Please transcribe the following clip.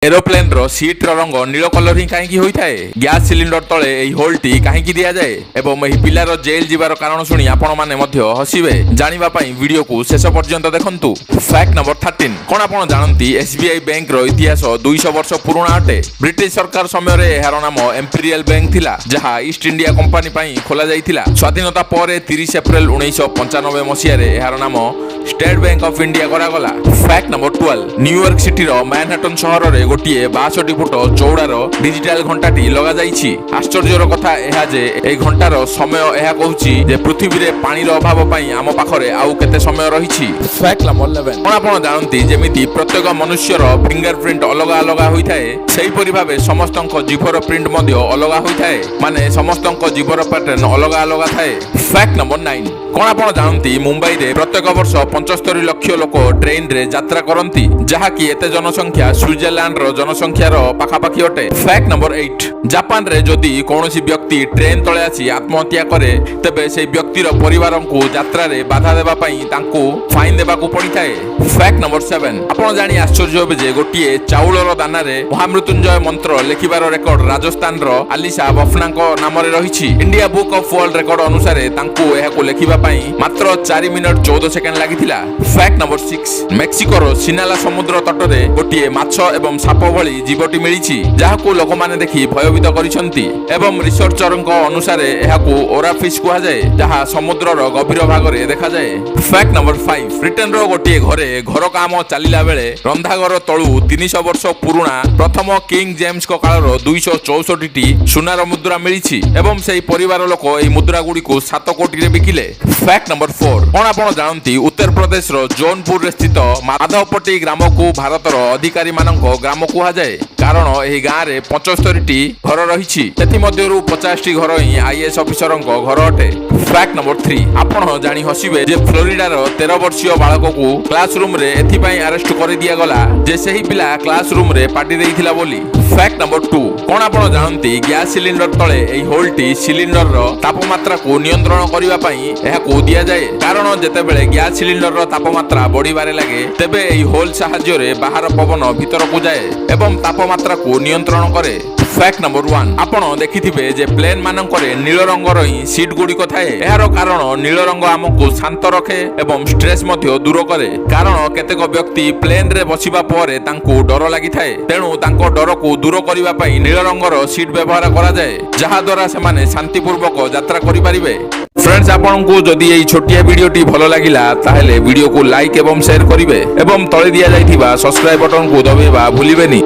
Aeroplane रो seat रो रंग नील colour ही कहीं होई थाए। गैस सिलिंडर तले एही होल्टी कहीं दिया जाए एवं एही पिलार जेल जीवार कारण शुणी आपण माने मध्य हसिबे। जानिबा पई वीडियो को शेष पर्यंत देखंतु। फैक्ट नंबर 13 कोन आपण जानंती एसबीआई बैंक रो इतिहास 200 वर्ष पुराना अटे। ब्रिटिश सरकार समय रे एहार नाम एम्पीरियल बैंक थिला जहा ईस्ट इंडिया कंपनी पई खोला जाईथिला। स्वाधीनता परे 30 अप्रैल 1995 मसिया रे एहार नाम स्टेट बैंक ऑफ इंडिया करा गला। फैक्ट नंबर 12 न्यूयॉर्क सिटी रो मैनहट्टन शहर रे गोटिए 62 फुट चौड़ार डिजिटल घंटाटी लगा जाइछि। आश्चर्यर कथा एहा जे ए घंटार समय एहा कहूछि जे पृथ्वी रे पानी रो अभाव पई आम पाखरे आउ केते समय रहिछि। फैक्ट नंबर 11 कोन आपण जानंती जेमिति प्रत्येक मनुष्यर फिंगरप्रिंट अलग अलग होई थाए सेही परि भाबे समस्तक जीवर प्रिंट मध्ये अलग होई थाए। माने समस्तक जीवर पैटर्न अलग अलग थाए। फैक्ट नंबर 9 कोन आपण जानंती मुंबई रे प्रत्येक वर्ष 75 लाख लोक ट्रेन रे यात्रा करंती जहा कि एते जनसंख्या स्विट्जरलैंड रो जनसंख्यार पाखापाखि अटे। फैक्ट नंबर 8 जापान रे जदि कौनसी व्यक्ति ट्रेन तले आसी आत्महत्या करे तेबे से व्यक्तिर परिवार को यात्रा रे बाधा देबा पई तांको फाइन देबा को पड़ी थाए। फैक्ट नंबर 7 आपण जानि आश्चर्य होबे जे गोटिए चाउलर दाना रे महामृत्युंजय मंत्र लेखिबार रेकर्ड राजस्थान रो आलिशा बफनाको नाम रे रहिछि। India book of world record अनुसार तांको एहा को लेखिबा पई मात्र 4 मिनिट 14 सेकेंड लागिथिला। फैक्ट नंबर 6 मेक्सिको रो सिनाला समुद्र तट रे गोटिए माछ एवं साप भली जीवटी मिलिछि जाहाको लोक माने देखि भयभीत करिसंती एवं रिसर्चरक अनुसार एहाको ओराफिश कुहा जाय जहा समुद्रर गभीर भाग रे देखा जाय। फैक्ट नंबर 5 ब्रिटेन रो गोटिए घरे घर काम चलिला बेले रंधाघर तळु 300 वर्ष पुराना प्रथम किंग जेम्स को कालर 264 टी सुनार मुद्रा मिलिछि एवं सेही परिवार लोक एही मुद्रा गुडी को 7 कोटी रे बिकिले। फैक्ट नंबर 4 कोन आपण जानंती उत्तर प्रदेश रो जौनपुर रे स्थित माधवपट्टी ग्राम को भारतर अधिकारी मानक ग्राम कुहा जाय कारण एही गाँ रे 75 टी घर रहिछि एथि मध्यरु 50 टी घर ही आईएएस ऑफिसर घर अटे। फैक्ट नंबर 3 आपण जानि हसिबे जे फ्लोरिडार 13 वर्षीय बालक को क्लासरूम रे एथि पई अरेस्ट कर दिया गला जे सेही पिला क्लासरूम रे पार्टी देइथिला बोली। फैक्ट नंबर 2 कोन आपण जानंती गैस सिलिंडर तळे एही होल्टी सिलिंडर रो तापमात्रा को नियंत्रण करिवा पई एहा को दिया जाय कारण जेते बेले गैस सिलिंडर रो तापमात्रा बढ़िबारे लागे तेबे एही होल सहाय्य रे बाहर पवन भीतर को जाए एवं तापमात्रा को नियंत्रण करे। फैक्ट नंबर 1 आपण देखिथिबे जे प्लेन मानकरे नील रंगर ही सीट गुडी को थाए एहारो कारण नील रंग हमकु शांत रखे एवं स्ट्रेस मध्य दूर करे कारण केतेक व्यक्ति प्लेन रे बसिबा परे तांको डर लागि थाए तेनु तांको डर को दूर करिवा पई नील रंगर सीट व्यवहार करा जाए जहा द्वारा से माने शांतिपूर्वक यात्रा करि परिबे। फ्रेंड्स आपण को जदि एई छोटिया वीडियोटी भलो लागिला ताहेले वीडियो को लाइक एवं शेयर करिवे एवं तळे दिया जाइथिबा सब्सक्राइब बटन को दबाइबा भूलिबेनी।